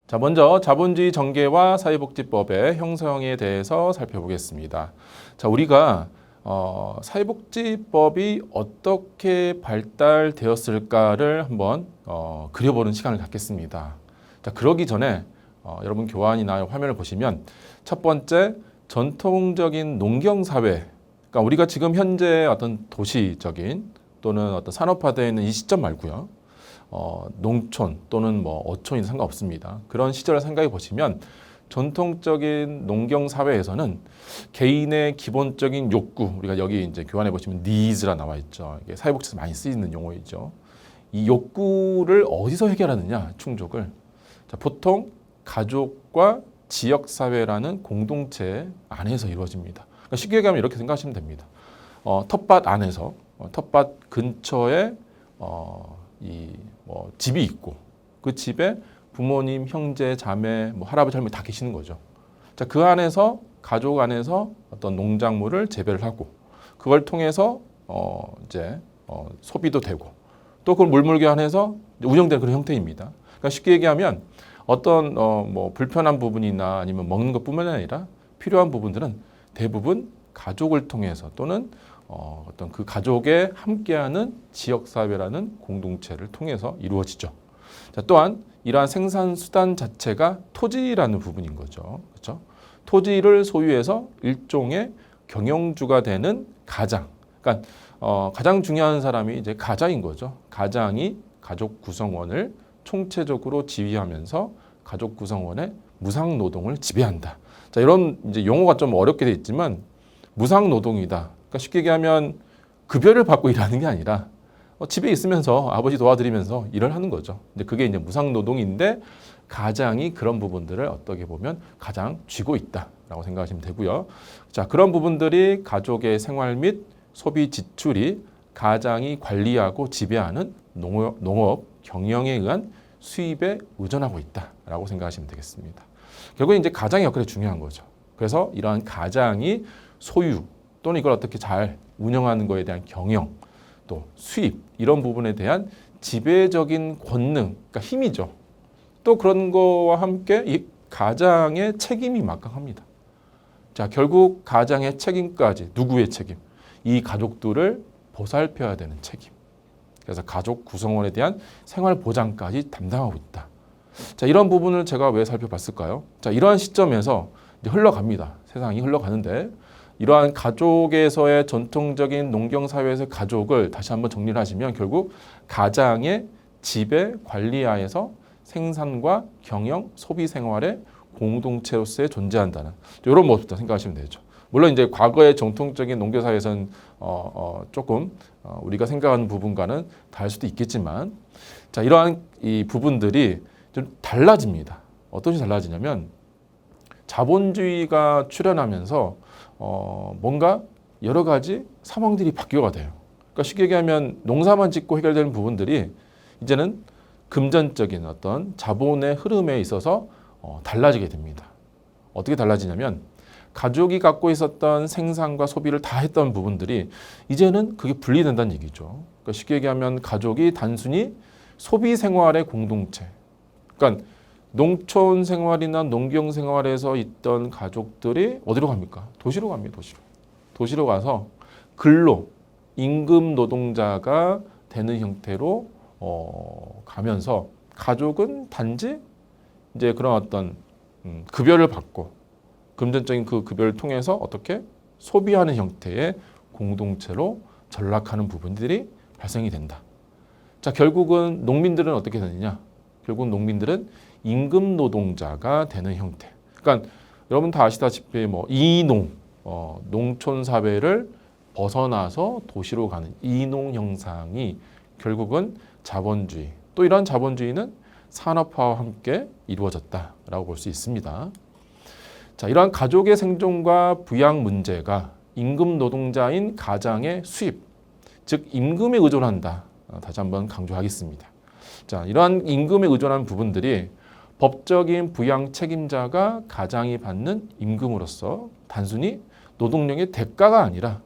자, 먼저 자본주의 전개와 사회복지법의 형성에 대해서 살펴보겠습니다. 자, 우리가 사회복지법이 어떻게 발달되었을까를 한번 그려보는 시간을 갖겠습니다. 자, 그러기 전에 여러분 교환이나 화면을 보시면 첫 번째 전통적인 농경사회, 그러니까 우리가 지금 현재 어떤 도시적인 또는 어떤 산업화되어 있는 이 시점 말고요. 농촌 또는 뭐 어촌이 상관없습니다. 그런 시절을 생각해 보시면 전통적인 농경 사회에서는 개인의 기본적인 욕구, 우리가 여기 이제 교환해 보시면 needs라 나와 있죠. 이게 사회복지에서 많이 쓰이는 용어이죠. 이 욕구를 어디서 해결하느냐, 충족을. 자, 보통 가족과 지역 사회라는 공동체 안에서 이루어집니다. 그러니까 쉽게 얘기하면 이렇게 생각하시면 됩니다. 텃밭 안에서, 텃밭 근처에 집이 있고 그 집에 부모님, 형제, 자매, 할아버지, 할머니 다 계시는 거죠. 자, 그 안에서 가족 안에서 어떤 농작물을 재배를 하고 그걸 통해서 소비도 되고 또 그걸 물물교환해서 운영되는 그런 형태입니다. 그러니까 쉽게 얘기하면 어떤 불편한 부분이나 아니면 먹는 것뿐만 아니라 필요한 부분들은 대부분 가족을 통해서 또는 어떤 그 가족에 함께하는 지역사회라는 공동체를 통해서 이루어지죠. 자, 또한 이러한 생산 수단 자체가 토지라는 부분인 거죠. 그렇죠? 토지를 소유해서 일종의 경영주가 되는 가장. 그러니까 가장 중요한 사람이 이제 가장인 거죠. 가장이 가족 구성원을 총체적으로 지휘하면서 가족 구성원의 무상 노동을 지배한다. 자, 이런 이제 용어가 좀 어렵게 돼 있지만 무상 노동이다. 그러니까 쉽게 얘기하면 급여를 받고 일하는 게 아니라 집에 있으면서 아버지 도와드리면서 일을 하는 거죠. 이제 그게 이제 무상 노동인데 가장이 그런 부분들을 어떻게 보면 가장 쥐고 있다라고 생각하시면 되고요. 자, 그런 부분들이 가족의 생활 및 소비 지출이 가장이 관리하고 지배하는 농업 경영에 의한 수입에 의존하고 있다라고 생각하시면 되겠습니다. 결국 이제 가장의 역할이 중요한 거죠. 그래서 이러한 가장이 소유 또는 이걸 어떻게 잘 운영하는 것에 대한 경영, 또 수입 이런 부분에 대한 지배적인 권능, 그러니까 힘이죠. 또 그런 거와 함께 이 가장의 책임이 막강합니다. 자, 결국 가장의 책임까지 누구의 책임? 이 가족들을 보살펴야 되는 책임. 그래서 가족 구성원에 대한 생활 보장까지 담당하고 있다. 자, 이런 부분을 제가 왜 살펴봤을까요? 자, 이러한 시점에서 이제 흘러갑니다. 세상이 흘러가는데 이러한 가족에서의 전통적인 농경사회에서 가족을 다시 한번 정리를 하시면 결국 가장의 지배 관리하에서 생산과 경영, 소비 생활의 공동체로서의 존재한다는 이런 모습도 생각하시면 되죠. 물론 이제 과거의 정통적인 농경사회에서는 조금 우리가 생각하는 부분과는 다를 수도 있겠지만 자, 이러한 이 부분들이 좀 달라집니다. 어떤 식으로 달라지냐면 자본주의가 출현하면서 뭔가 여러 가지 상황들이 바뀌어가 돼요. 그러니까 쉽게 얘기하면 농사만 짓고 해결되는 부분들이 이제는 금전적인 어떤 자본의 흐름에 있어서 달라지게 됩니다. 어떻게 달라지냐면 가족이 갖고 있었던 생산과 소비를 다 했던 부분들이 이제는 그게 분리된다는 얘기죠. 그러니까 쉽게 얘기하면 가족이 단순히 소비 생활의 공동체. 그러니까 농촌 생활이나 농경 생활에서 있던 가족들이 어디로 갑니까? 도시로 갑니다. 도시로 가서 근로, 임금 노동자가 되는 형태로 가면서 가족은 단지 이제 그런 어떤 급여를 받고 금전적인 그 급여를 통해서 어떻게 소비하는 형태의 공동체로 전락하는 부분들이 발생이 된다. 자, 결국은 농민들은 어떻게 되느냐? 결국 농민들은 임금 노동자가 되는 형태. 그러니까 여러분 다 아시다시피 이농, 농촌 사회를 벗어나서 도시로 가는 이농 형상이 결국은 자본주의. 또 이러한 자본주의는 산업화와 함께 이루어졌다라고 볼 수 있습니다. 자, 이러한 가족의 생존과 부양 문제가 임금 노동자인 가장의 수입, 즉 임금에 의존한다. 다시 한번 강조하겠습니다. 자, 이러한 임금에 의존한 부분들이 법적인 부양 책임자가 가장이 받는 임금으로서 단순히 노동력의 대가가 아니라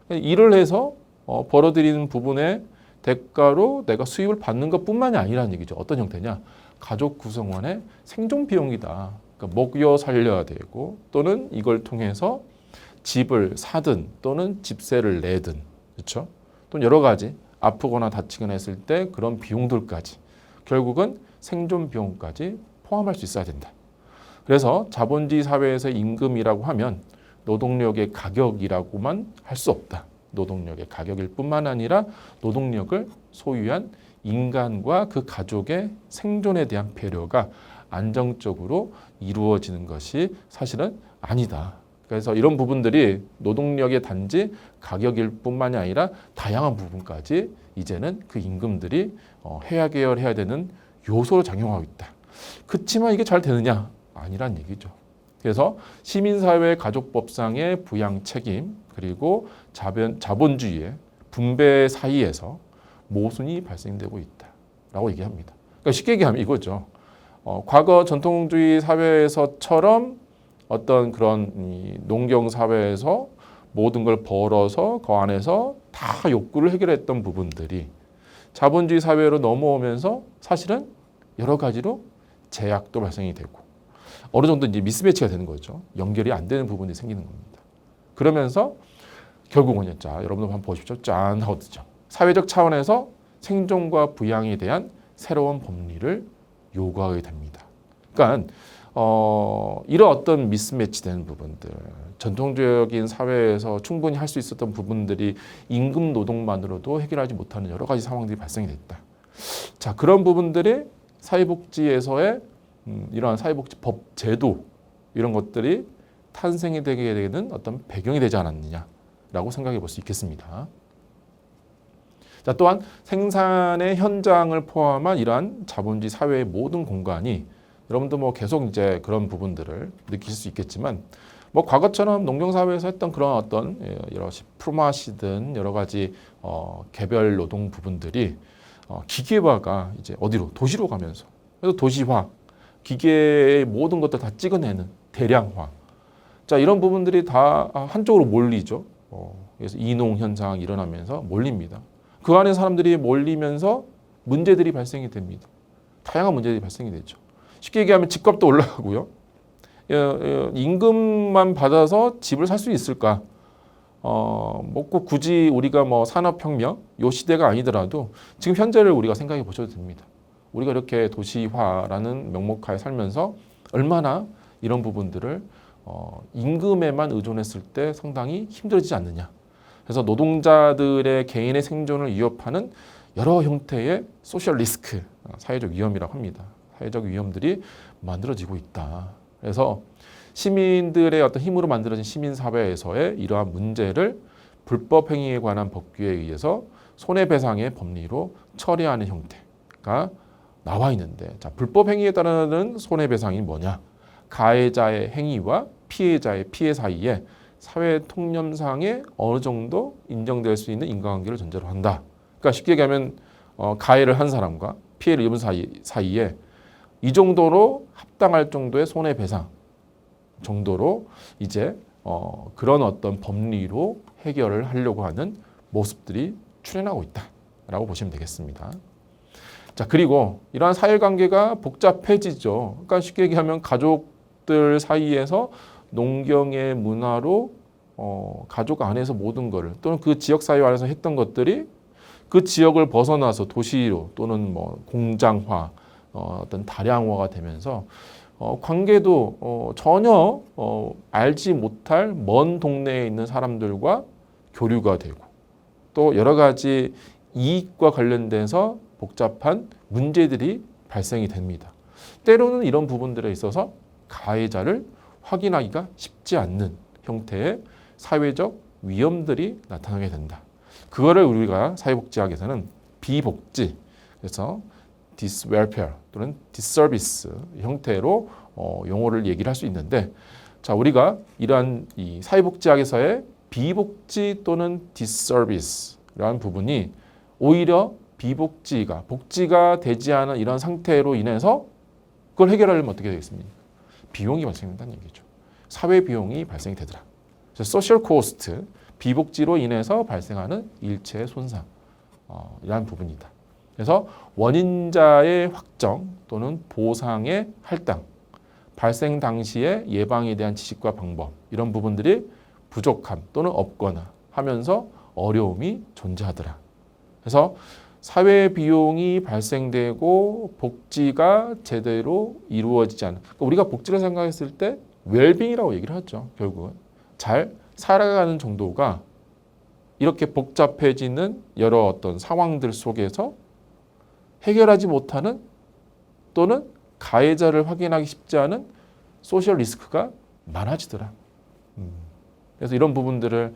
일을 해서 벌어들이는 부분의 대가로 내가 수입을 받는 것뿐만이 아니라는 얘기죠. 어떤 형태냐? 가족 구성원의 생존 비용이다. 그러니까 먹여 살려야 되고 또는 이걸 통해서 집을 사든 또는 집세를 내든 그렇죠? 또는 여러 가지 아프거나 다치거나 했을 때 그런 비용들까지 결국은 생존 비용까지 포함할 수 있어야 된다. 그래서 자본주의 사회에서 임금이라고 하면 노동력의 가격이라고만 할 수 없다. 노동력의 가격일 뿐만 아니라 노동력을 소유한 인간과 그 가족의 생존에 대한 배려가 안정적으로 이루어지는 것이 사실은 아니다. 그래서 이런 부분들이 노동력의 단지 가격일 뿐만이 아니라 다양한 부분까지 이제는 그 임금들이 해야 계열해야 되는 요소로 작용하고 있다. 그렇지만 이게 잘 되느냐? 아니란 얘기죠. 그래서 시민사회 가족법상의 부양 책임 그리고 자본주의의 분배 사이에서 모순이 발생되고 있다라고 얘기합니다. 그러니까 쉽게 얘기하면 이거죠. 과거 전통주의 사회에서처럼 어떤 그런 농경 사회에서 모든 걸 벌어서 그 안에서 다 욕구를 해결했던 부분들이 자본주의 사회로 넘어오면서 사실은 여러 가지로 제약도 발생이 되고 어느 정도 이제 미스매치가 되는 거죠. 연결이 안 되는 부분이 생기는 겁니다. 그러면서 결국은 자 여러분들 한번 보십시오. 짠 하거든요. 사회적 차원에서 생존과 부양에 대한 새로운 법리를 요구하게 됩니다. 그러니까 이런 어떤 미스매치되는 부분들, 전통적인 사회에서 충분히 할 수 있었던 부분들이 임금 노동만으로도 해결하지 못하는 여러 가지 상황들이 발생이 됐다. 자, 그런 부분들이 사회복지에서의 이러한 사회복지법 제도 이런 것들이 탄생이 되게 되는 어떤 배경이 되지 않았느냐라고 생각해 볼 수 있겠습니다. 자, 또한 생산의 현장을 포함한 이러한 자본주의 사회의 모든 공간이 여러분도 뭐 계속 이제 그런 부분들을 느낄 수 있겠지만 뭐 과거처럼 농경사회에서 했던 그런 어떤 여러 품앗이든 여러 가지 개별 노동 부분들이 기계화가 이제 어디로 도시로 가면서 그래서 도시화 기계의 모든 것들 다 찍어내는 대량화 자 이런 부분들이 다 한쪽으로 몰리죠. 그래서 이농 현상이 일어나면서 몰립니다. 그 안에 사람들이 몰리면서 문제들이 발생이 됩니다. 다양한 문제들이 발생이 되죠. 쉽게 얘기하면 집값도 올라가고요. 임금만 받아서 집을 살 수 있을까? 꼭 굳이 우리가 뭐 산업혁명 요 시대가 아니더라도 지금 현재를 우리가 생각해 보셔도 됩니다. 우리가 이렇게 도시화라는 명목하에 살면서 얼마나 이런 부분들을 임금에만 의존했을 때 상당히 힘들어지지 않느냐. 그래서 노동자들의 개인의 생존을 위협하는 여러 형태의 소셜 리스크, 사회적 위험이라고 합니다. 사회적 위험들이 만들어지고 있다. 그래서 시민들의 어떤 힘으로 만들어진 시민사회에서의 이러한 문제를 불법 행위에 관한 법규에 의해서 손해배상의 법리로 처리하는 형태가 나와 있는데 자, 불법 행위에 따르는 손해배상이 뭐냐? 가해자의 행위와 피해자의 피해 사이에 사회 통념상에 어느 정도 인정될 수 있는 인과관계를 전제로 한다. 그러니까 쉽게 얘기하면 가해를 한 사람과 피해를 입은 사이에 이 정도로 합당할 정도의 손해배상 정도로 이제 그런 어떤 법리로 해결을 하려고 하는 모습들이 출현하고 있다라고 보시면 되겠습니다. 자, 그리고 이러한 사회관계가 복잡해지죠. 그러니까 쉽게 얘기하면 가족들 사이에서 농경의 문화로 가족 안에서 모든 것을 또는 그 지역 사회 안에서 했던 것들이 그 지역을 벗어나서 도시로 또는 뭐 공장화 어떤 다량화가 되면서 관계도 전혀 알지 못할 먼 동네에 있는 사람들과 교류가 되고 또 여러 가지 이익과 관련돼서 복잡한 문제들이 발생이 됩니다. 때로는 이런 부분들에 있어서 가해자를 확인하기가 쉽지 않는 형태의 사회적 위험들이 나타나게 된다. 그거를 우리가 사회복지학에서는 비복지, 그래서 diswelfare 또는 disservice 형태로 용어를 얘기를 할 수 있는데, 자 우리가 이러한 이 사회복지학에서의 비복지 또는 disservice라는 부분이 오히려 비복지가 복지가 되지 않은 이런 상태로 인해서 그걸 해결하려면 어떻게 되겠습니까? 비용이 발생된다는 얘기죠. 사회 비용이 발생이 되더라. 그래서 소셜 코스트, 비복지로 인해서 발생하는 일체의 손상. 이러한 부분이다. 그래서 원인자의 확정 또는 보상의 할당, 발생 당시의 예방에 대한 지식과 방법 이런 부분들이 부족함 또는 없거나 하면서 어려움이 존재하더라. 그래서 사회 비용이 발생되고 복지가 제대로 이루어지지 않는, 그러니까 우리가 복지를 생각했을 때 웰빙이라고 얘기를 하죠. 결국은 잘 살아가는 정도가 이렇게 복잡해지는 여러 어떤 상황들 속에서 해결하지 못하는 또는 가해자를 확인하기 쉽지 않은 소셜 리스크가 많아지더라. 그래서 이런 부분들을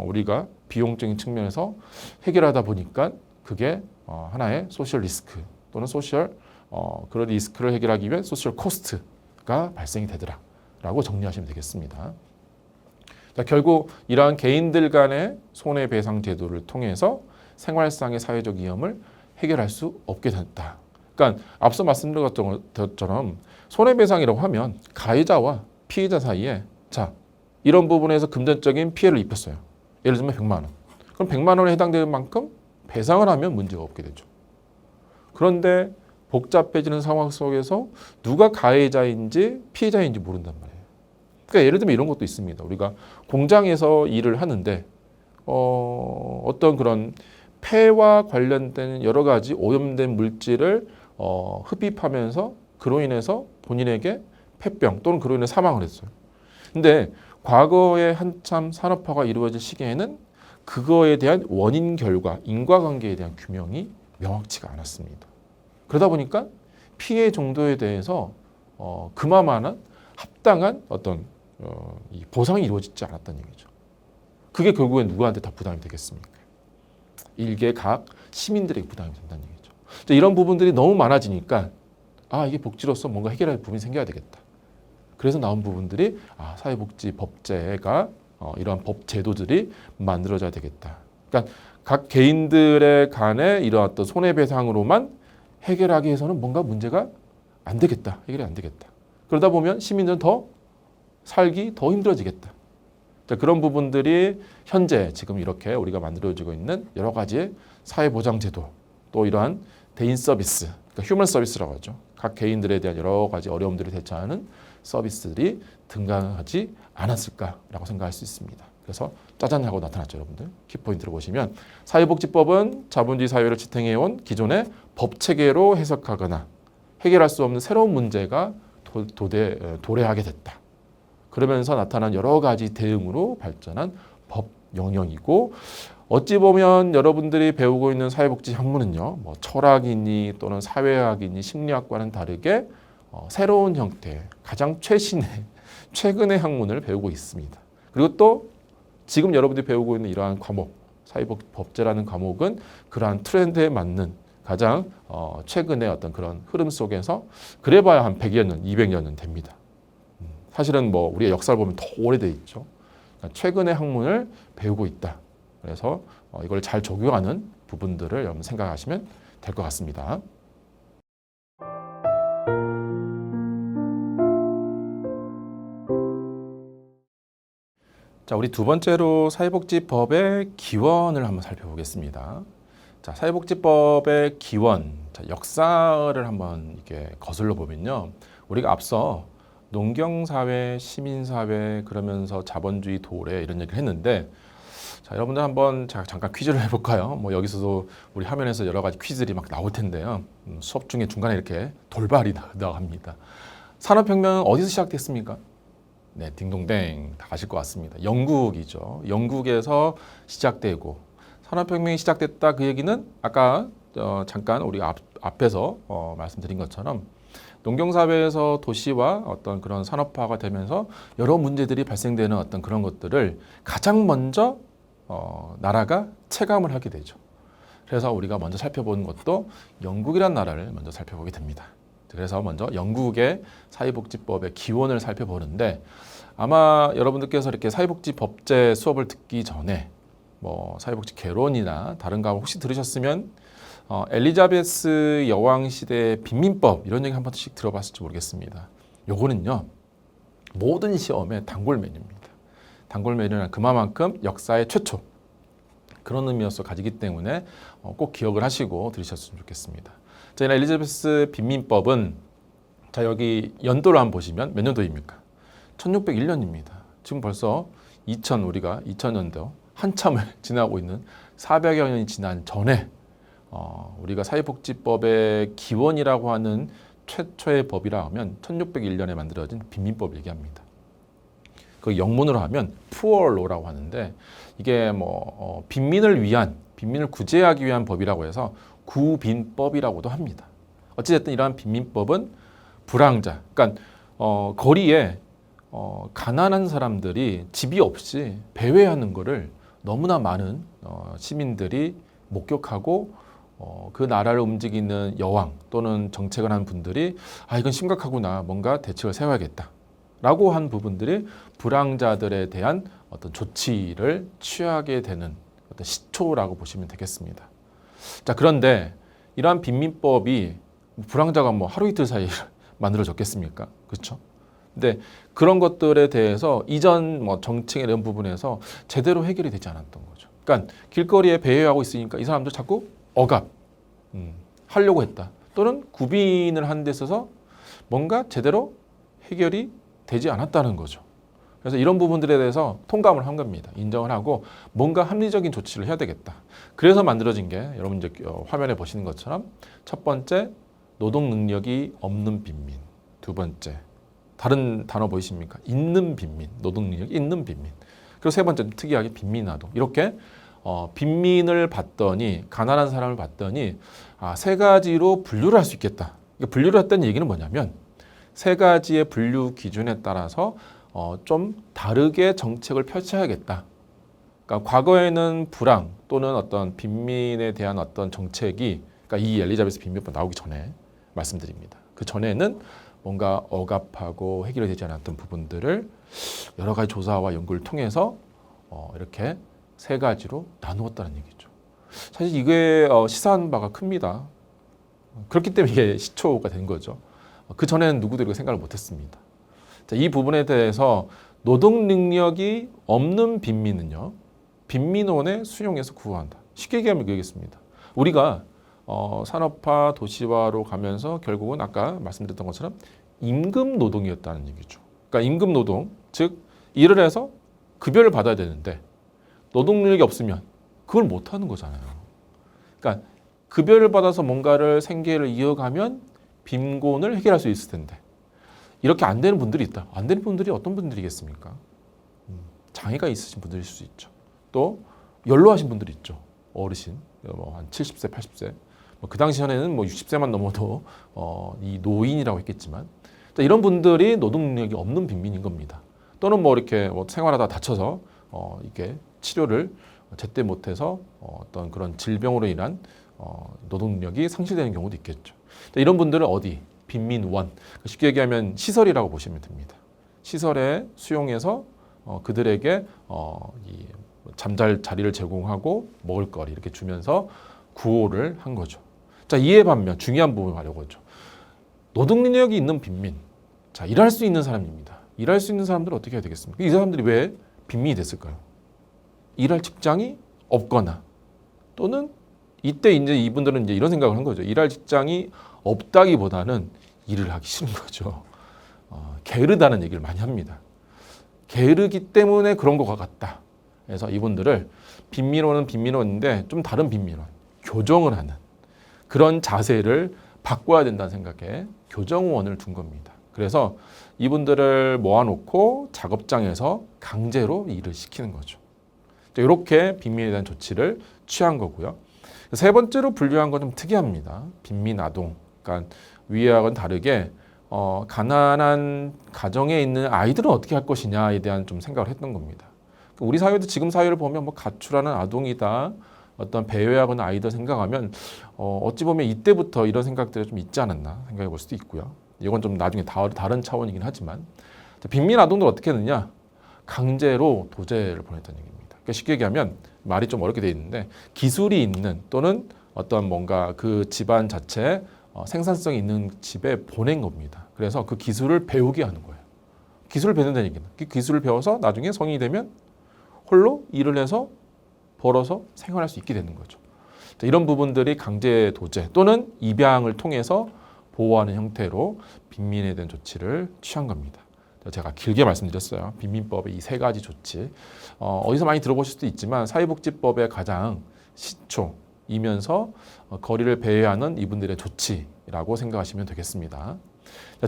우리가 비용적인 측면에서 해결하다 보니까 그게 하나의 소셜 리스크 또는 그런 리스크를 해결하기 위해 소셜 코스트가 발생이 되더라라고 정리하시면 되겠습니다. 자, 결국 이러한 개인들 간의 손해배상 제도를 통해서 생활상의 사회적 위험을 해결할 수 없게 됐다. 그러니까 앞서 말씀드린 것처럼 손해배상이라고 하면 가해자와 피해자 사이에 자, 이런 부분에서 금전적인 피해를 입혔어요. 예를 들면 100만 원. 그럼 100만 원에 해당되는 만큼 배상을 하면 문제가 없게 되죠. 그런데 복잡해지는 상황 속에서 누가 가해자인지 피해자인지 모른단 말이에요. 그러니까 예를 들면 이런 것도 있습니다. 우리가 공장에서 일을 하는데 어떤 그런 폐와 관련된 여러 가지 오염된 물질을 흡입하면서 그로 인해서 본인에게 폐병 또는 그로 인해 사망을 했어요. 근데 과거에 한참 산업화가 이루어질 시기에는 그거에 대한 원인 결과, 인과관계에 대한 규명이 명확치가 않았습니다. 그러다 보니까 피해 정도에 대해서 그만한 합당한 어떤 이 보상이 이루어지지 않았다는 얘기죠. 그게 결국엔 누구한테 다 부담이 되겠습니까? 일개 각 시민들에게 부담이 된다는 얘기죠. 이런 부분들이 너무 많아지니까 이게 복지로서 뭔가 해결할 부분이 생겨야 되겠다. 그래서 나온 부분들이 사회복지법제가 이러한 법 제도들이 만들어져야 되겠다. 그러니까 각 개인들의 간에 이러한 어떤 손해배상으로만 해결하기 위해서는 뭔가 문제가 안 되겠다. 해결이 안 되겠다. 그러다 보면 시민들은 더 살기 더 힘들어지겠다. 자, 그런 부분들이 현재 지금 이렇게 우리가 만들어지고 있는 여러 가지의 사회보장제도 또 이러한 대인 서비스, 그러니까 휴먼 서비스라고 하죠. 각 개인들에 대한 여러 가지 어려움들을 대처하는 서비스들이 등장하지 않았을까라고 생각할 수 있습니다. 그래서 짜잔 하고 나타났죠, 여러분들. 키포인트를 보시면 사회복지법은 자본주의 사회를 지탱해온 기존의 법 체계로 해석하거나 해결할 수 없는 새로운 문제가 도래하게 됐다. 그러면서 나타난 여러 가지 대응으로 발전한 법 영역이고 어찌 보면 여러분들이 배우고 있는 사회복지 학문은요, 뭐 철학이니 또는 사회학이니 심리학과는 다르게 새로운 형태, 가장 최근의 학문을 배우고 있습니다. 그리고 또 지금 여러분들이 배우고 있는 이러한 과목, 사회법제라는 과목은 그러한 트렌드에 맞는 가장 최근의 어떤 그런 흐름 속에서 그래봐야 한 100여 년, 200여 년 됩니다. 사실은 뭐 우리의 역사를 보면 더 오래돼 있죠. 최근의 학문을 배우고 있다. 그래서 이걸 잘 적용하는 부분들을 여러분 생각하시면 될 것 같습니다. 자, 우리 두 번째로 사회복지법의 기원을 한번 살펴보겠습니다. 자, 사회복지법의 기원, 자, 역사를 한번 이렇게 거슬러 보면요, 우리가 앞서 농경사회, 시민사회, 그러면서 자본주의 도래 이런 얘기를 했는데, 자, 여러분들 한번 잠깐 퀴즈를 해볼까요? 뭐 여기서도 우리 화면에서 여러 가지 퀴즈들이 막 나올 텐데요. 수업 중에 중간에 이렇게 돌발이 나갑니다. 산업혁명은 어디서 시작됐습니까? 네, 딩동댕 다 아실 것 같습니다. 영국이죠. 영국에서 시작되고 산업혁명이 시작됐다 그 얘기는 아까 잠깐 우리 앞에서 말씀드린 것처럼 농경사회에서 도시와 어떤 그런 산업화가 되면서 여러 문제들이 발생되는 어떤 그런 것들을 가장 먼저 나라가 체감을 하게 되죠. 그래서 우리가 먼저 살펴보는 것도 영국이라는 나라를 먼저 살펴보게 됩니다. 그래서 먼저 영국의 사회복지법의 기원을 살펴보는데 아마 여러분들께서 이렇게 사회복지법제 수업을 듣기 전에 뭐 사회복지 개론이나 다른 거 혹시 들으셨으면 엘리자베스 여왕 시대의 빈민법 이런 얘기 한 번씩 들어봤을지 모르겠습니다. 요거는요 모든 시험의 단골 메뉴입니다. 단골 메뉴는 그만큼 역사의 최초 그런 의미로서 가지기 때문에 꼭 기억을 하시고 들으셨으면 좋겠습니다. 자, 이날 엘리자베스 빈민법은 자, 여기 연도를 한번 보시면 몇 년도입니까? 1601년입니다. 지금 벌써 우리가 2000년도 한참을 지나고 있는 400여 년이 지난 전에 우리가 사회복지법의 기원이라고 하는 최초의 법이라 하면 1601년에 만들어진 빈민법을 얘기합니다. 그 영문으로 하면 Poor Law라고 하는데 이게 빈민을 구제하기 위한 법이라고 해서 구빈법이라고도 합니다. 어찌됐든 이러한 빈민법은 불황자, 그러니까 거리에 가난한 사람들이 집이 없이 배회하는 것을 너무나 많은 시민들이 목격하고 그 나라를 움직이는 여왕 또는 정책을 하는 분들이 이건 심각하구나, 뭔가 대책을 세워야겠다 라고 한 부분들이 불황자들에 대한 어떤 조치를 취하게 되는 어떤 시초라고 보시면 되겠습니다. 자, 그런데 이러한 빈민법이 불황자가 하루 이틀 사이에 만들어졌겠습니까? 그렇죠? 근데 그런 것들에 대해서 이전 정책의 이런 부분에서 제대로 해결이 되지 않았던 거죠. 그러니까 길거리에 배회하고 있으니까 이 사람들 자꾸 하려고 했다. 또는 구빈을 하는 데 있어서 뭔가 제대로 해결이 되지 않았다는 거죠. 그래서 이런 부분들에 대해서 통감을 한 겁니다. 인정을 하고 뭔가 합리적인 조치를 해야 되겠다. 그래서 만들어진 게 여러분 이제 화면에 보시는 것처럼 첫 번째 노동 능력이 없는 빈민, 두 번째 다른 단어 보이십니까? 있는 빈민, 노동 능력이 있는 빈민. 그리고 세 번째 특이하게 빈민아동. 이렇게 빈민을 봤더니 가난한 사람을 봤더니 세 가지로 분류를 할 수 있겠다. 분류를 했다는 얘기는 뭐냐면 세 가지의 분류 기준에 따라서 좀 다르게 정책을 펼쳐야겠다. 그러니까 과거에는 불황 또는 어떤 빈민에 대한 어떤 정책이 그러니까 이 엘리자베스 빈민법 나오기 전에 말씀드립니다. 그 전에는 뭔가 억압하고 해결이 되지 않았던 부분들을 여러 가지 조사와 연구를 통해서 이렇게 세 가지로 나누었다는 얘기죠. 사실 이게 시사하는 바가 큽니다. 그렇기 때문에 이게 시초가 된 거죠. 그 전에는 누구도 이렇게 생각을 못했습니다. 자, 이 부분에 대해서 노동 능력이 없는 빈민은요, 빈민원에 수용해서 구호한다. 쉽게 얘기하면 그러겠습니다. 우리가 산업화, 도시화로 가면서 결국은 아까 말씀드렸던 것처럼 임금 노동이었다는 얘기죠. 그러니까 임금 노동, 즉 일을 해서 급여를 받아야 되는데 노동 능력이 없으면 그걸 못 하는 거잖아요. 그러니까 급여를 받아서 뭔가를 생계를 이어가면 빈곤을 해결할 수 있을 텐데 이렇게 안 되는 분들이 있다. 안 되는 분들이 어떤 분들이겠습니까? 장애가 있으신 분들일 수 있죠. 또 연로하신 분들이 있죠. 어르신, 한 70세, 80세. 그 당시에는 60세만 넘어도 이 노인이라고 했겠지만 이런 분들이 노동 능력이 없는 빈민인 겁니다. 또는 이렇게 생활하다 다쳐서 이게 치료를 제때 못해서 어떤 그런 질병으로 인한 노동 능력이 상실되는 경우도 있겠죠. 이런 분들은 어디? 빈민원. 쉽게 얘기하면 시설이라고 보시면 됩니다. 시설에 수용해서 그들에게 이 잠잘 자리를 제공하고 먹을 거리 이렇게 주면서 구호를 한 거죠. 자, 이에 반면 중요한 부분을 가려고 하죠. 노동 능력이 있는 빈민. 자, 일할 수 있는 사람입니다. 일할 수 있는 사람들은 어떻게 해야 되겠습니까? 이 사람들이 왜 빈민이 됐을까요? 일할 직장이 없거나 또는 이때 이제 이분들은 이제 이런 생각을 한 거죠. 일할 직장이 없다기보다는 일을 하기 싫은 거죠. 게으르다는 얘기를 많이 합니다. 게으르기 때문에 그런 것 같다. 그래서 이분들을 빈민원은 빈민원인데 좀 다른 빈민원, 교정을 하는 그런 자세를 바꿔야 된다는 생각에 교정원을 둔 겁니다. 그래서 이분들을 모아놓고 작업장에서 강제로 일을 시키는 거죠. 이렇게 빈민에 대한 조치를 취한 거고요. 세 번째로 분류한 건 좀 특이합니다. 빈민 아동. 그러니까 위하고는 다르게 가난한 가정에 있는 아이들은 어떻게 할 것이냐에 대한 좀 생각을 했던 겁니다. 우리 사회도 지금 사회를 보면 가출하는 아동이다. 어떤 배회하거나 아이들 생각하면 어찌 보면 이때부터 이런 생각들이 좀 있지 않았나 생각해 볼 수도 있고요. 이건 좀 나중에 다른 차원이긴 하지만 빈민 아동들 어떻게 했느냐? 강제로 도제를 보냈다는 얘기입니다. 그러니까 쉽게 얘기하면 말이 좀 어렵게 되어 있는데 기술이 있는 또는 어떤 뭔가 그 집안 자체에 생산성이 있는 집에 보낸 겁니다. 그래서 그 기술을 배우게 하는 거예요. 기술을 배운다는 얘기는 그 기술을 배워서 나중에 성인이 되면 홀로 일을 해서 벌어서 생활할 수 있게 되는 거죠. 이런 부분들이 강제 도제 또는 입양을 통해서 보호하는 형태로 빈민에 대한 조치를 취한 겁니다. 제가 길게 말씀드렸어요. 빈민법의 이 세 가지 조치. 어디서 많이 들어보실 수도 있지만 사회복지법의 가장 시초이면서 거리를 배회하는 이분들의 조치라고 생각하시면 되겠습니다.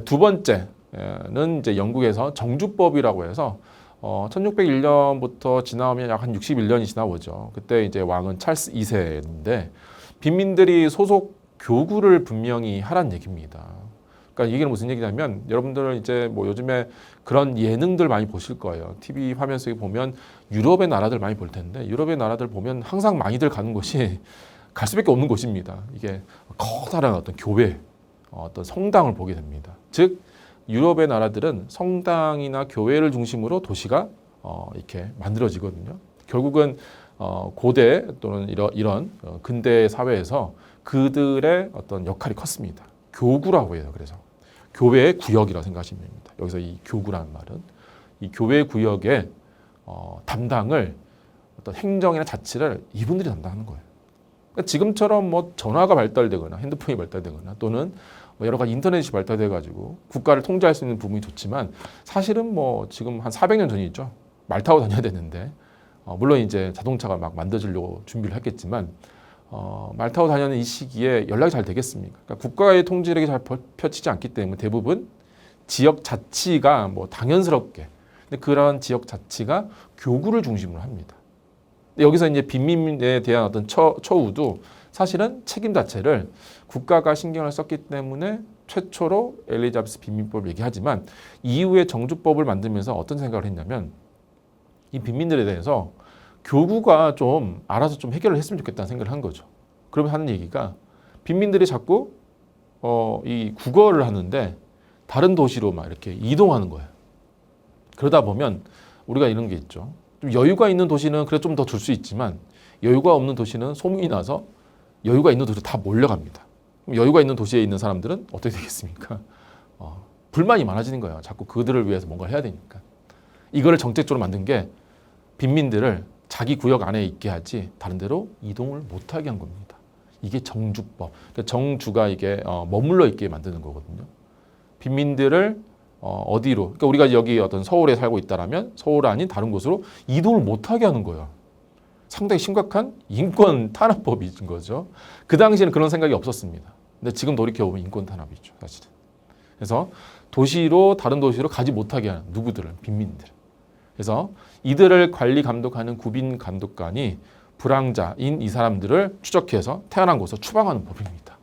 두 번째는 이제 영국에서 정주법이라고 해서 1601년부터 지나오면 약 한 61년이 지나오죠. 그때 이제 왕은 찰스 2세인데 빈민들이 소속 교구를 분명히 하란 얘기입니다. 그러니까 이게 무슨 얘기냐면 여러분들은 이제 뭐 요즘에 그런 예능들 많이 보실 거예요. TV 화면 속에 보면 유럽의 나라들 많이 볼 텐데 유럽의 나라들 보면 항상 많이들 가는 곳이 갈 수밖에 없는 곳입니다. 이게 커다란 어떤 교회, 어떤 성당을 보게 됩니다. 즉 유럽의 나라들은 성당이나 교회를 중심으로 도시가 이렇게 만들어지거든요. 결국은 고대 또는 이런 근대 사회에서 그들의 어떤 역할이 컸습니다. 교구라고 해요. 그래서 교회의 구역이라고 생각하시면 됩니다. 여기서 이 교구라는 말은 이 교회 구역의 담당을 어떤 행정이나 자치를 이분들이 담당하는 거예요. 그러니까 지금처럼 뭐 전화가 발달되거나 핸드폰이 발달되거나 또는 여러 가지 인터넷이 발달돼 가지고 국가를 통제할 수 있는 부분이 좋지만 사실은 뭐 지금 한 400년 전이죠. 말 타고 다녀야 되는데 물론 이제 자동차가 막 만들어지려고 준비를 했겠지만 말 타고 다니는 이 시기에 연락이 잘 되겠습니까? 그러니까 국가의 통제력이 잘 펼치지 않기 때문에 대부분 지역 자치가 뭐 당연스럽게 근데 그런 지역 자치가 교구를 중심으로 합니다. 여기서 이제 빈민에 대한 어떤 처우도 사실은 책임 자체를 국가가 신경을 썼기 때문에 최초로 엘리자베스 빈민법을 얘기하지만 이후에 정주법을 만들면서 어떤 생각을 했냐면 이 빈민들에 대해서 교구가 좀 알아서 좀 해결을 했으면 좋겠다는 생각을 한 거죠. 그러면 하는 얘기가 빈민들이 자꾸 이 국어를 하는데 다른 도시로 막 이렇게 이동하는 거예요. 그러다 보면 우리가 이런 게 있죠. 좀 여유가 있는 도시는 그래 좀 더 줄 수 있지만 여유가 없는 도시는 소문이 나서 여유가 있는 도시로 다 몰려갑니다. 그럼 여유가 있는 도시에 있는 사람들은 어떻게 되겠습니까? 불만이 많아지는 거예요. 자꾸 그들을 위해서 뭔가를 해야 되니까. 이거를 정책적으로 만든 게 빈민들을 자기 구역 안에 있게 하지 다른 데로 이동을 못하게 한 겁니다. 이게 정주법. 그러니까 정주가 이게 머물러 있게 만드는 거거든요. 빈민들을 어디로? 그러니까 우리가 여기 어떤 서울에 살고 있다라면 서울 아닌 다른 곳으로 이동을 못하게 하는 거예요. 상당히 심각한 인권 탄압법인 거죠. 그 당시에는 그런 생각이 없었습니다. 근데 지금 돌이켜보면 인권 탄압이죠, 사실은. 그래서 도시로 다른 도시로 가지 못하게 하는 누구들은 빈민들. 그래서 이들을 관리 감독하는 구빈 감독관이 불황자인 이 사람들을 추적해서 태어난 곳으로 추방하는 법입니다.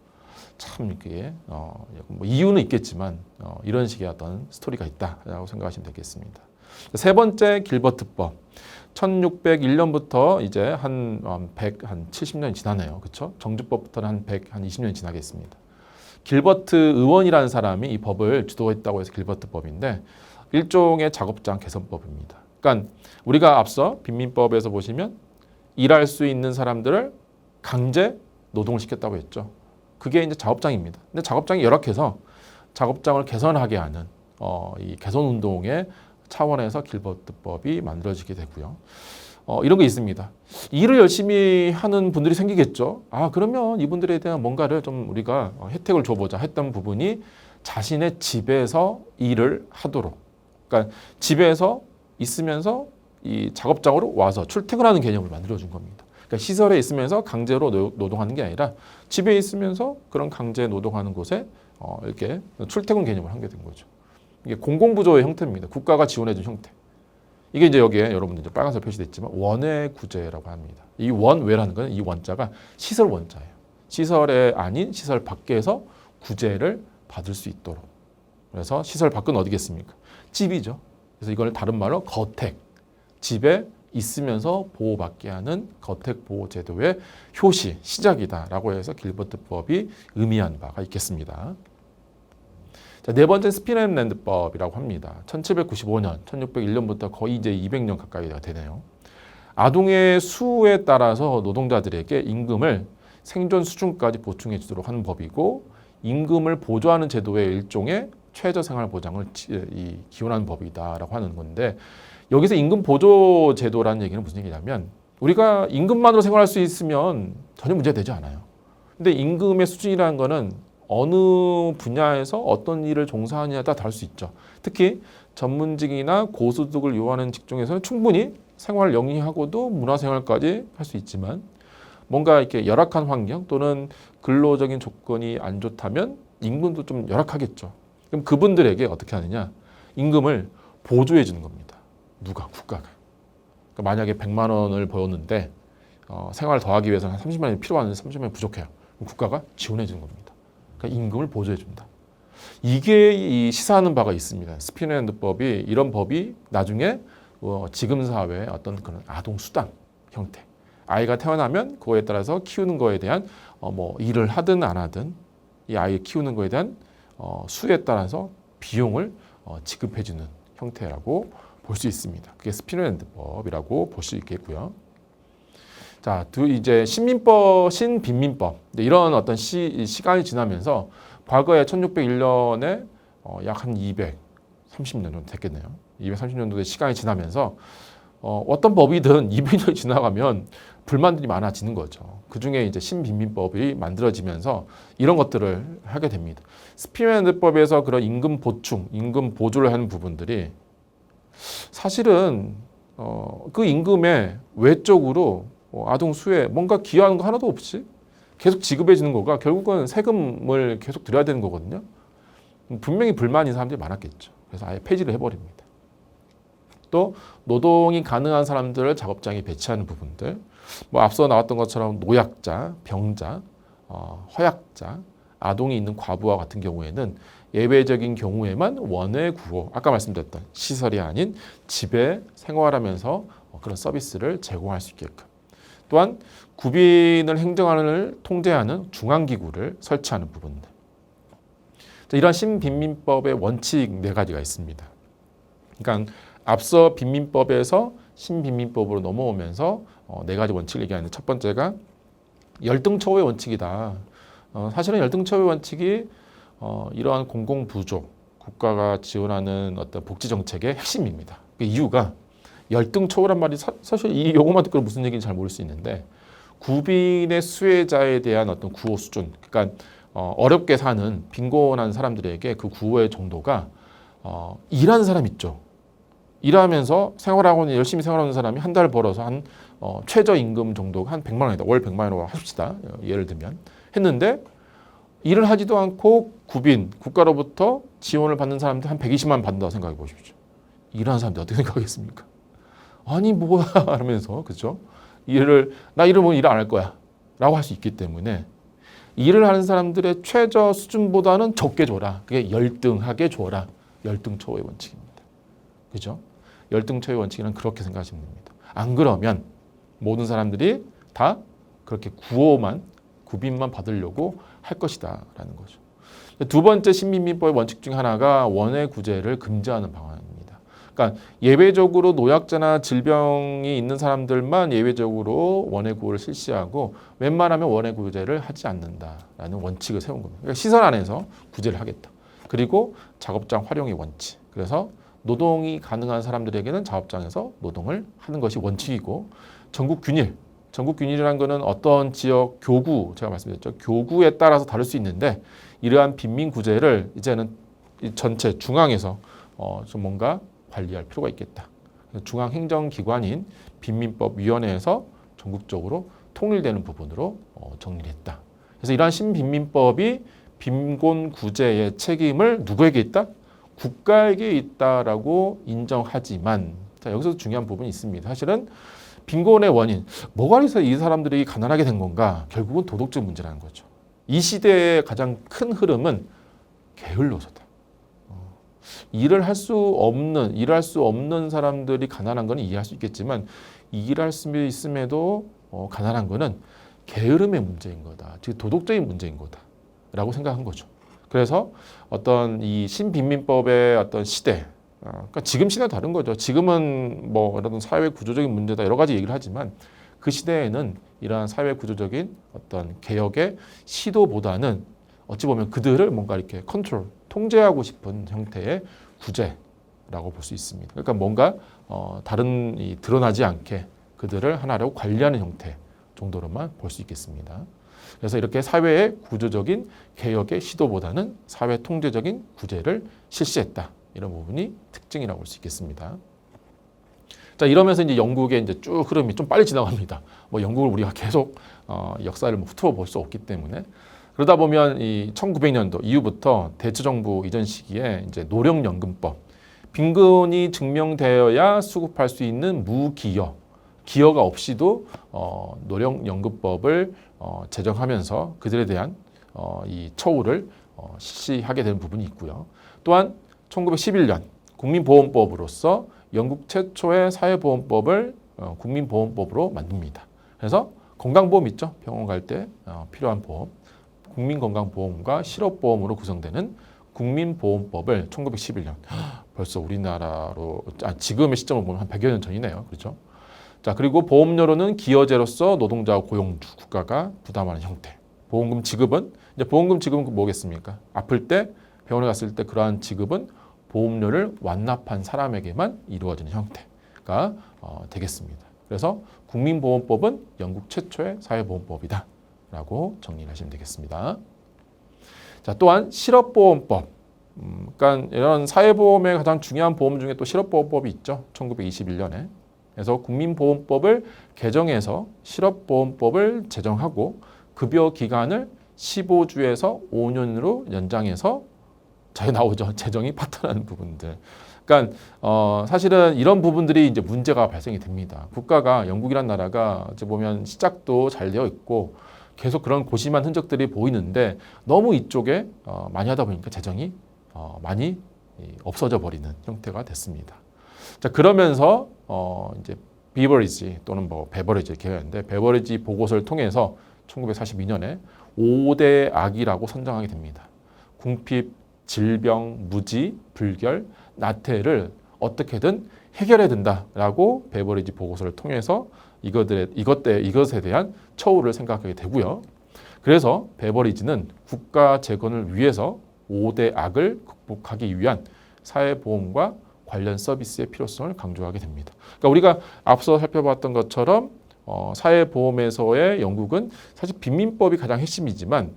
참 이게 뭐 이유는 있겠지만 이런 식의 어떤 스토리가 있다라고 생각하시면 되겠습니다. 세 번째 길버트법. 1601년부터 이제 한 70년이 지나네요. 그렇죠? 정주법부터는 한 20년이 지나겠습니다. 길버트 의원이라는 사람이 이 법을 주도했다고 해서 길버트법인데 일종의 작업장 개선법입니다. 그러니까 우리가 앞서 빈민법에서 보시면 일할 수 있는 사람들을 강제 노동을 시켰다고 했죠. 그게 이제 작업장입니다. 근데 작업장이 열악해서 작업장을 개선하게 하는 이 개선 운동의 차원에서 길버트법이 만들어지게 되고요. 이런 게 있습니다. 일을 열심히 하는 분들이 생기겠죠. 그러면 이분들에 대한 뭔가를 좀 우리가 혜택을 줘보자 했던 부분이 자신의 집에서 일을 하도록. 그러니까 집에서 있으면서 이 작업장으로 와서 출퇴근하는 개념을 만들어준 겁니다. 그러니까 시설에 있으면서 강제로 노동하는 게 아니라 집에 있으면서 그런 강제 노동하는 곳에 이렇게 출퇴근 개념을 하게 된 거죠. 이게 공공부조의 형태입니다. 국가가 지원해준 형태. 이게 이제 여기에 여러분들 이제 빨간색 표시됐지만 원외 구제라고 합니다. 이 원외라는 건 이 원자가 시설 원자예요. 시설에 아닌 시설 밖에서 구제를 받을 수 있도록. 그래서 시설 밖은 어디겠습니까? 집이죠. 그래서 이걸 다른 말로 거택. 집에 있으면서 보호받게 하는 거택보호제도의 효시, 시작이다라고 해서 길버트법이 의미한 바가 있겠습니다. 자, 네 번째 스피넨랜드법이라고 합니다. 1795년, 1601년부터 거의 이제 200년 가까이가 되네요. 아동의 수에 따라서 노동자들에게 임금을 생존 수준까지 보충해 주도록 하는 법이고 임금을 보조하는 제도의 일종의 최저생활 보장을 기원하는 법이다라고 하는 건데 여기서 임금 보조 제도라는 얘기는 무슨 얘기냐면 우리가 임금만으로 생활할 수 있으면 전혀 문제되지 않아요. 근데 임금의 수준이라는 거는 어느 분야에서 어떤 일을 종사하느냐에 따라 다를 수 있죠. 특히 전문직이나 고소득을 요하는 직종에서는 충분히 생활을 영위하고도 문화생활까지 할 수 있지만 뭔가 이렇게 열악한 환경 또는 근로적인 조건이 안 좋다면 임금도 좀 열악하겠죠. 그럼 그분들에게 어떻게 하느냐? 임금을 보조해 주는 겁니다. 누가? 국가가. 그러니까 만약에 100만 원을 벌었는데 생활을 더하기 위해서는 한 30만 원이 필요한데 30만 원이 부족해요. 그럼 국가가 지원해 주는 겁니다. 그러니까 임금을 보조해 준다. 이게 이 시사하는 바가 있습니다. 스피너앤드법이 이런 법이 나중에 지금 사회의 어떤 그런 아동 수당 형태. 아이가 태어나면 그거에 따라서 키우는 거에 대한 뭐 일을 하든 안 하든 이 아이 키우는 거에 대한 수에 따라서 비용을 지급해주는 형태라고 볼 수 있습니다. 그게 스피너앤드법이라고 볼 수 있겠고요. 자, 이제 신빈민법 이런 어떤 시간이 지나면서 과거에 1601년에 약 한 230년 정도 됐겠네요. 230년도의 시간이 지나면서 어떤 법이든 200년이 지나가면 불만들이 많아지는 거죠. 그 중에 이제 신빈민법이 만들어지면서 이런 것들을 하게 됩니다. 스피너앤드법에서 그런 임금 보충, 임금 보조를 하는 부분들이 사실은 그 임금의 외적으로 아동 수혜 뭔가 기여하는 거 하나도 없이 계속 지급해 주는 거가 결국은 세금을 계속 들여야 되는 거거든요. 분명히 불만인 사람들이 많았겠죠. 그래서 아예 폐지를 해버립니다. 또 노동이 가능한 사람들을 작업장에 배치하는 부분들, 뭐 앞서 나왔던 것처럼 노약자, 병자, 허약자, 아동이 있는 과부와 같은 경우에는 예외적인 경우에만 원외 구호, 아까 말씀드렸던 시설이 아닌 집에 생활하면서 그런 서비스를 제공할 수 있게끔. 또한 구빈을 행정안을 통제하는 중앙기구를 설치하는 부분들. 이런 신빈민법의 원칙 4가지가 있습니다. 그러니까 앞서 빈민법에서 신빈민법으로 넘어오면서 4가지 원칙을 얘기하는데 첫 번째가 열등처우의 원칙이다. 사실은 열등처우의 원칙이 이러한 공공부족, 국가가 지원하는 어떤 복지정책의 핵심입니다. 그 이유가 열등처우란 말이 사실 이 용어만 듣고 무슨 얘기인지 잘 모를 수 있는데 구빈의 수혜자에 대한 어떤 구호 수준, 그러니까 어렵게 사는 빈곤한 사람들에게 그 구호의 정도가 일하는 사람 있죠. 일하면서 생활하고 열심히 생활하는 사람이 한 달 벌어서 한 최저임금 정도가 한 100만 원이다. 월 100만 원으로 합시다. 예를 들면 했는데 일을 하지도 않고 구빈, 국가로부터 지원을 받는 사람들 한 120만 원 받는다고 생각해 보십시오. 일하는 사람들 어떻게 생각하겠습니까? 아니 뭐야 하면서 그렇죠? 나 이러면 일 안 할 거야 라고 할 수 있기 때문에 일을 하는 사람들의 최저 수준보다는 적게 줘라. 그게 열등하게 줘라. 열등처우의 원칙입니다. 그죠? 열등처우의 원칙은 그렇게 생각하시면 됩니다. 안 그러면 모든 사람들이 다 그렇게 구빈만 받으려고 할 것이다 라는 거죠. 두 번째 신민민법의 원칙 중 하나가 원외 구제를 금지하는 방안입니다. 그러니까 예외적으로 노약자나 질병이 있는 사람들만 예외적으로 원외 구호를 실시하고 웬만하면 원외 구제를 하지 않는다라는 원칙을 세운 겁니다. 그러니까 시설 안에서 구제를 하겠다. 그리고 작업장 활용의 원칙. 그래서 노동이 가능한 사람들에게는 작업장에서 노동을 하는 것이 원칙이고 전국균일이라는 것은 어떤 지역 교구, 제가 말씀드렸죠. 교구에 따라서 다를 수 있는데 이러한 빈민구제를 이제는 전체 중앙에서 좀 뭔가 관리할 필요가 있겠다. 중앙행정기관인 빈민법위원회에서 전국적으로 통일되는 부분으로 정리를 했다. 그래서 이러한 신빈민법이 빈곤구제의 책임을 누구에게 있다? 국가에게 있다라고 인정하지만 자, 여기서 중요한 부분이 있습니다. 사실은 빈곤의 원인, 뭐가 해서 이 사람들이 가난하게 된 건가? 결국은 도덕적 문제라는 거죠. 이 시대의 가장 큰 흐름은 게을러서다. 일을 할 수 없는 사람들이 가난한 건 이해할 수 있겠지만 일할 수 있음에도 가난한 거는 게으름의 문제인 거다. 즉 도덕적인 문제인 거다라고 생각한 거죠. 그래서 어떤 이 신빈민법의 어떤 시대, 그러니까 지금 시대는 다른 거죠. 지금은 뭐 어떤 사회 구조적인 문제다 여러 가지 얘기를 하지만 그 시대에는 이러한 사회 구조적인 어떤 개혁의 시도보다는 어찌 보면 그들을 뭔가 이렇게 통제하고 싶은 형태의 구제라고 볼 수 있습니다. 그러니까 뭔가 다른 드러나지 않게 그들을 하나로 관리하는 형태 정도로만 볼 수 있겠습니다. 그래서 이렇게 사회의 구조적인 개혁의 시도보다는 사회 통제적인 구제를 실시했다. 이런 부분이 특징이라고 볼 수 있겠습니다. 자, 이러면서 이제 영국의 이제 쭉 흐름이 좀 빨리 지나갑니다. 뭐 영국을 우리가 계속 역사를 훑어 볼 수 없기 때문에 그러다 보면 이 1900년도 이후부터 대처정부 이전 시기에 이제 노령연금법, 빈곤이 증명되어야 수급할 수 있는 무기여, 기여가 없이도 노령연금법을 제정하면서 그들에 대한 이 처우를 실시하게 되는 부분이 있고요. 또한 1911년 국민보험법으로서 영국 최초의 사회보험법을 국민보험법으로 만듭니다. 그래서 건강보험 있죠. 병원 갈 때 필요한 보험, 국민건강보험과 실업보험으로 구성되는 국민보험법을 1911년, 벌써 우리나라로 지금의 시점을 보면 한 100여 년 전이네요. 그렇죠? 자, 그리고 보험료로는 기여제로서 노동자와 고용주 국가가 부담하는 형태. 보험금 지급은 이제 보험금 지급은 뭐겠습니까? 아플 때 병원에 갔을 때 그러한 지급은 보험료를 완납한 사람에게만 이루어지는 형태가 되겠습니다. 그래서 국민보험법은 영국 최초의 사회보험법이다 라고 정리를 하시면 되겠습니다. 자, 또한 실업보험법. 그러니까 이런 사회보험의 가장 중요한 보험 중에 또 실업보험법이 있죠. 1921년에. 그래서 국민보험법을 개정해서 실업보험법을 제정하고 급여 기간을 15주에서 5년으로 연장해서 잘 나오죠. 재정이 파탄나는 부분들. 그러니까 사실은 이런 부분들이 이제 문제가 발생이 됩니다. 국가가 영국이란 나라가 어찌 보면 시작도 잘 되어 있고 계속 그런 고심한 흔적들이 보이는데 너무 이쪽에 많이 하다 보니까 재정이 많이 없어져 버리는 형태가 됐습니다. 자, 그러면서 이제 비버리지 또는 뭐 베버리지 이렇게 하는데 베버리지 보고서를 통해서 1942년에 5대 악이라고 선정하게 됩니다. 궁핍, 질병, 무지, 불결, 나태를 어떻게든 해결해야 된다라고 베버리지 보고서를 통해서 이것에 대한 처우를 생각하게 되고요. 그래서 베버리지는 국가 재건을 위해서 5대 악을 극복하기 위한 사회보험과 관련 서비스의 필요성을 강조하게 됩니다. 그러니까 우리가 앞서 살펴봤던 것처럼 사회보험에서의 영국은 사실 빈민법이 가장 핵심이지만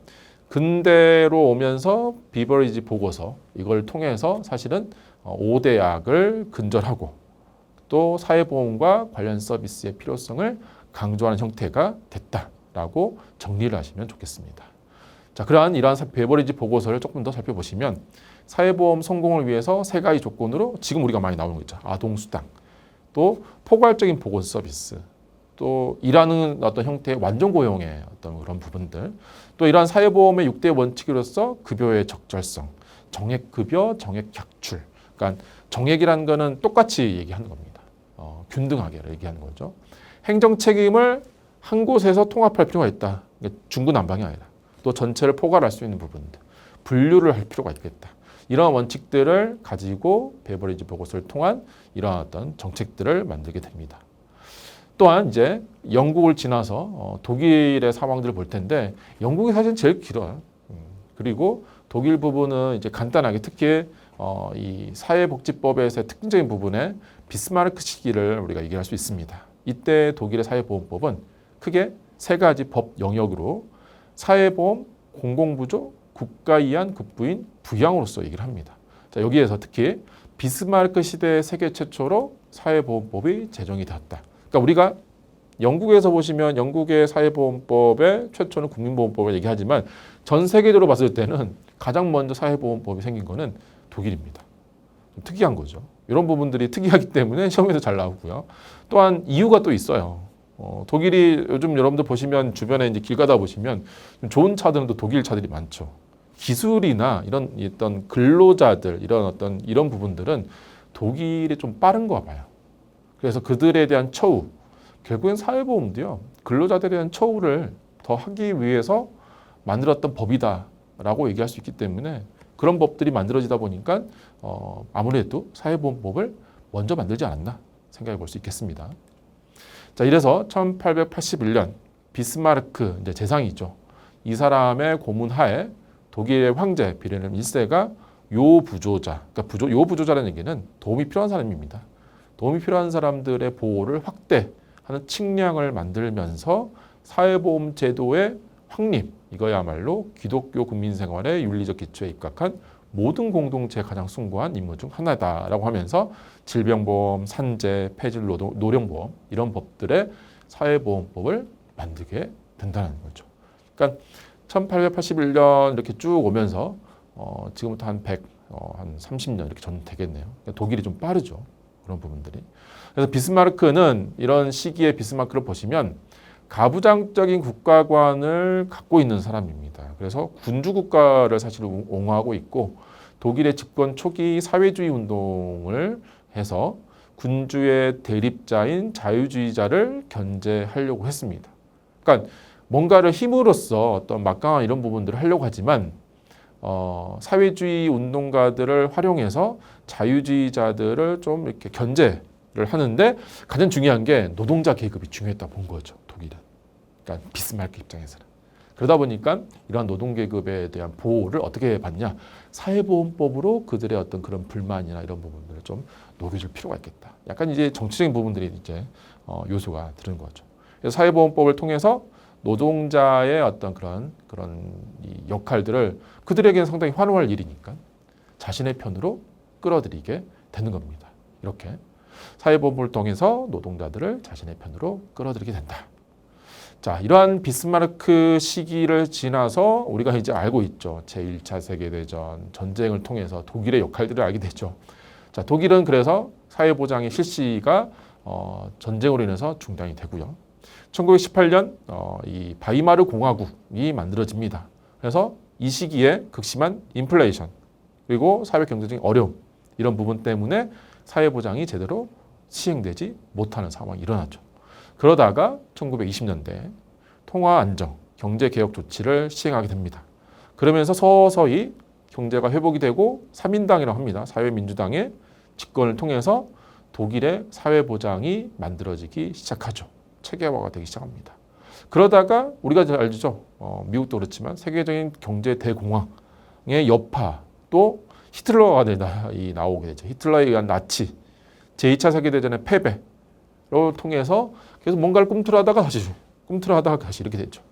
근대로 오면서 비버리지 보고서 이걸 통해서 사실은 5대 악을 근절하고 또 사회보험과 관련 서비스의 필요성을 강조하는 형태가 됐다라고 정리를 하시면 좋겠습니다. 자, 그러한 이러한 베버리지 보고서를 조금 더 살펴보시면 사회보험 성공을 위해서 3가지 조건으로 지금 우리가 많이 나오는 거 있죠. 아동수당, 또 포괄적인 보건 서비스, 또 일하는 어떤 형태의 완전고용의 어떤 그런 부분들, 또 이러한 사회보험의 6대 원칙으로서 급여의 적절성, 정액급여, 정액약출. 그러니까 정액이라는 거는 똑같이 얘기하는 겁니다. 균등하게 얘기하는 거죠. 행정책임을 한 곳에서 통합할 필요가 있다. 중구난방이 아니라 또 전체를 포괄할 수 있는 부분들, 분류를 할 필요가 있겠다. 이러한 원칙들을 가지고 베버리지 보고서를 통한 이러한 어떤 정책들을 만들게 됩니다. 또한 이제 영국을 지나서 독일의 상황들을 볼 텐데 영국이 사실 제일 길어요. 그리고 독일 부분은 이제 간단하게 특히 이 사회복지법에서의 특징적인 부분에 비스마르크 시기를 우리가 얘기할 수 있습니다. 이때 독일의 사회보험법은 크게 3가지 법 영역으로 사회보험, 공공부조, 국가이한 급부인, 부양으로서 얘기를 합니다. 자, 여기에서 특히 비스마르크 시대의 세계 최초로 사회보험법이 제정이 되었다. 그러니까 우리가 영국에서 보시면 영국의 사회보험법의 최초는 국민보험법을 얘기하지만 전 세계적으로 봤을 때는 가장 먼저 사회보험법이 생긴 거는 독일입니다. 좀 특이한 거죠. 이런 부분들이 특이하기 때문에 시험에서 잘 나오고요. 또한 이유가 또 있어요. 독일이 요즘 여러분들 보시면 주변에 이제 길 가다 보시면 좀 좋은 차들은 또 독일 차들이 많죠. 기술이나 이런 어떤 근로자들 이런 부분들은 독일이 좀 빠른가 봐요. 그래서 그들에 대한 처우, 결국엔 사회보험도요, 근로자들에 대한 처우를 더 하기 위해서 만들었던 법이다라고 얘기할 수 있기 때문에 그런 법들이 만들어지다 보니까 아무래도 사회보험법을 먼저 만들지 않았나 생각해 볼 수 있겠습니다. 자, 이래서 1881년 비스마르크 이제 재상이죠. 이 사람의 고문 하에 독일의 황제 빌헬름 1세가 요부조자, 그러니까 요부조자라는 얘기는 도움이 필요한 사람입니다. 도움이 필요한 사람들의 보호를 확대하는 하는 측량을 만들면서 사회보험 제도의 확립, 이거야말로 기독교 국민생활의 윤리적 기초에 입각한 모든 공동체의 가장 숭고한 임무 중 하나다라고 하면서 질병보험, 산재, 폐질, 노령보험 이런 법들의 사회보험법을 만들게 된다는 거죠. 그러니까 1881년 이렇게 쭉 오면서 지금부터 한 30년 이렇게 전 되겠네요. 그러니까 독일이 좀 빠르죠. 그런 부분들이. 그래서 비스마르크는 이런 시기에 비스마르크를 보시면 가부장적인 국가관을 갖고 있는 사람입니다. 그래서 군주 국가를 사실 옹호하고 있고 독일의 집권 초기 사회주의 운동을 해서 군주의 대립자인 자유주의자를 견제하려고 했습니다. 그러니까 뭔가를 힘으로써 어떤 막강한 이런 부분들을 하려고 하지만 사회주의 운동가들을 활용해서 자유주의자들을 좀 이렇게 견제를 하는데 가장 중요한 게 노동자 계급이 중요했다 본 거죠. 독일은. 그러니까 비스마르크 입장에서는. 그러다 보니까 이러한 노동 계급에 대한 보호를 어떻게 받냐? 사회보험법으로 그들의 어떤 그런 불만이나 이런 부분들을 좀 녹여줄 필요가 있겠다. 약간 이제 정치적인 부분들이 이제 요소가 들은 거죠. 그래서 사회보험법을 통해서 노동자의 어떤 그런 이 역할들을 그들에게는 상당히 환호할 일이니까 자신의 편으로 끌어들이게 되는 겁니다. 이렇게 사회보험을 통해서 노동자들을 자신의 편으로 끌어들이게 된다. 자, 이러한 비스마르크 시기를 지나서 우리가 이제 알고 있죠. 제1차 세계대전 전쟁을 통해서 독일의 역할들을 알게 되죠. 자, 독일은 그래서 사회보장의 실시가 전쟁으로 인해서 중단이 되고요. 1918년 이 바이마르 공화국이 만들어집니다. 그래서 이 시기에 극심한 인플레이션 그리고 사회 경제적인 어려움 이런 부분 때문에 사회보장이 제대로 시행되지 못하는 상황이 일어났죠. 그러다가 1920년대 통화 안정, 경제 개혁 조치를 시행하게 됩니다. 그러면서 서서히 경제가 회복이 되고 3인당이라고 합니다. 사회민주당의 집권을 통해서 독일의 사회보장이 만들어지기 시작하죠. 체계화가 되기 시작합니다. 그러다가 우리가 잘 알죠. 미국도 그렇지만 세계적인 경제 대공황의 여파 또 히틀러가 나오게 되죠. 히틀러에 의한 나치, 제2차 세계대전의 패배로 통해서 계속 뭔가를 꿈틀하다가 다시 이렇게 됐죠.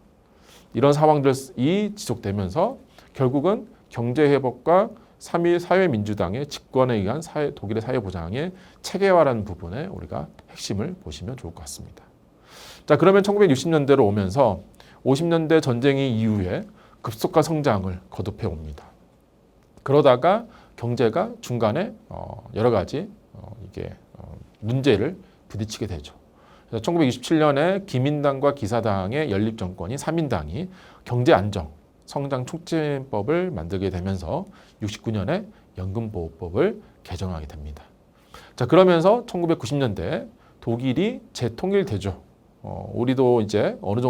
이런 상황들이 지속되면서 결국은 경제 회복과 3일 사회민주당의 집권에 의한 독일의 사회보장의 체계화라는 부분에 우리가 핵심을 보시면 좋을 것 같습니다. 자, 그러면 1960년대로 오면서 50년대 전쟁이 이후에 급속한 성장을 거듭해 옵니다. 그러다가 경제가 중간에 여러 가지 문제를 부딪히게 되죠. 그래서 1927년에 기민당과 기사당의 연립정권인 3인당이 경제안정, 성장 촉진법을 만들게 되면서 69년에 연금보호법을 개정하게 됩니다. 자, 그러면서 1990년대 독일이 재통일되죠. 우리도 이제 어느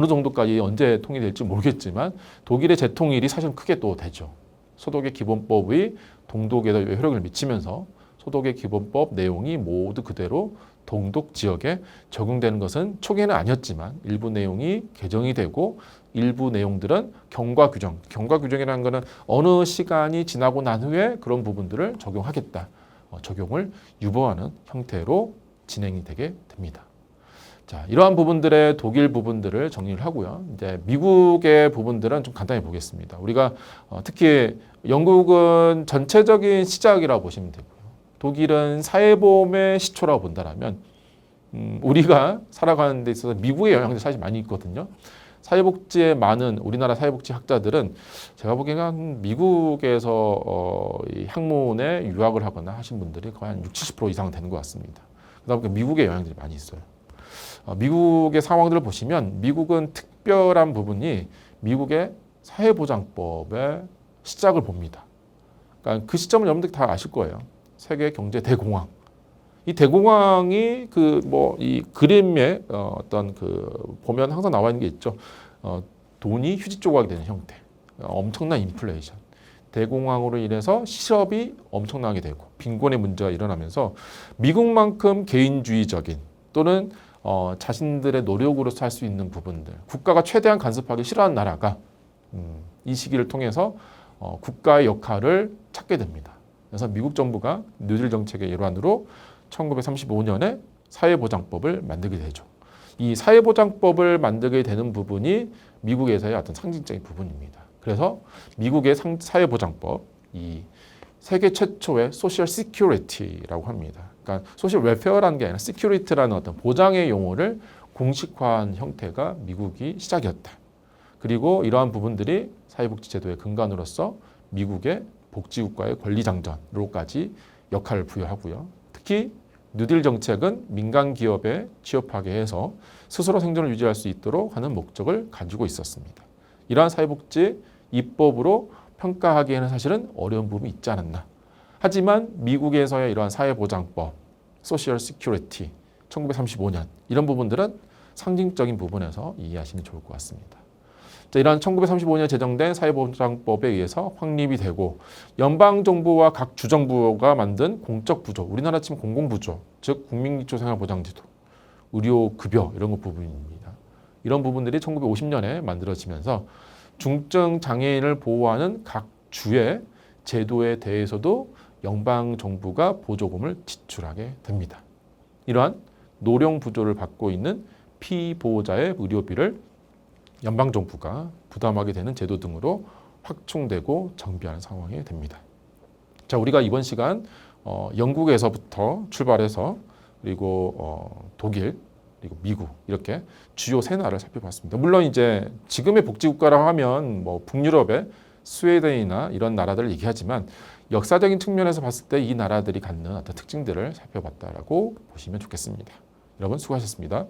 정도까지 언제 통일될지 모르겠지만 독일의 재통일이 사실 크게 또 되죠. 소독의 기본법의 동독에도 효력을 미치면서 소독의 기본법 내용이 모두 그대로 동독 지역에 적용되는 것은 초기에는 아니었지만 일부 내용이 개정이 되고 일부 내용들은 경과 규정이라는 것은 어느 시간이 지나고 난 후에 그런 부분들을 적용하겠다. 적용을 유보하는 형태로 진행이 되게 됩니다. 자, 이러한 부분들의 독일 부분들을 정리를 하고요. 이제 미국의 부분들은 좀 간단히 보겠습니다. 우리가 특히 영국은 전체적인 시작이라고 보시면 되고요. 독일은 사회보험의 시초라고 본다면 우리가 살아가는 데 있어서 미국의 영향도 사실 많이 있거든요. 사회복지에 많은 우리나라 사회복지 학자들은 제가 보기에는 미국에서 이 학문에 유학을 하거나 하신 분들이 거의 한 60, 70% 이상 되는 것 같습니다. 그러다 보니까 미국의 영향들이 많이 있어요. 미국의 상황들을 보시면 미국은 특별한 부분이 미국의 사회보장법의 시작을 봅니다. 그러니까 그 시점을 여러분들 다 아실 거예요. 세계 경제 대공황. 이 대공황이 이 그림에 보면 항상 나와 있는 게 있죠. 돈이 휴지 조각이 되는 형태. 엄청난 인플레이션. 대공황으로 인해서 실업이 엄청나게 되고 빈곤의 문제가 일어나면서 미국만큼 개인주의적인 또는 자신들의 노력으로 살 수 있는 부분들, 국가가 최대한 간섭하기 싫어하는 나라가 이 시기를 통해서 국가의 역할을 찾게 됩니다. 그래서 미국 정부가 뉴딜 정책의 일환으로 1935년에 사회보장법을 만들게 되죠. 이 사회보장법을 만들게 되는 부분이 미국에서의 어떤 상징적인 부분입니다. 그래서 미국의 사회보장법, 이 세계 최초의 소셜 시큐리티라고 합니다. 그러니까 소셜 웰페어라는 게 아니라 시큐리티라는 어떤 보장의 용어를 공식화한 형태가 미국이 시작이었다. 그리고 이러한 부분들이 사회복지제도의 근간으로서 미국의 복지국가의 권리장전으로까지 역할을 부여하고요. 특히 뉴딜 정책은 민간 기업에 취업하게 해서 스스로 생존을 유지할 수 있도록 하는 목적을 가지고 있었습니다. 이러한 사회복지 입법으로 평가하기에는 사실은 어려운 부분이 있지 않았나. 하지만 미국에서의 이러한 사회보장법, 소셜 시큐리티, 1935년 이런 부분들은 상징적인 부분에서 이해하시면 좋을 것 같습니다. 자, 이러한 1935년에 제정된 사회보장법에 의해서 확립이 되고 연방정부와 각 주정부가 만든 공적부조, 우리나라 치면 공공부조, 즉 국민기초생활보장제도, 의료급여 이런 것 부분입니다. 이런 부분들이 1950년에 만들어지면서 중증 장애인을 보호하는 각 주의 제도에 대해서도 연방정부가 보조금을 지출하게 됩니다. 이러한 노령부조를 받고 있는 피보호자의 의료비를 연방정부가 부담하게 되는 제도 등으로 확충되고 정비하는 상황이 됩니다. 자, 우리가 이번 시간 영국에서부터 출발해서 그리고 독일, 그리고 미국 이렇게 주요 세 나라를 살펴봤습니다. 물론 이제 지금의 복지국가라고 하면 뭐 북유럽의 스웨덴이나 이런 나라들을 얘기하지만 역사적인 측면에서 봤을 때 이 나라들이 갖는 어떤 특징들을 살펴봤다라고 보시면 좋겠습니다. 여러분 수고하셨습니다.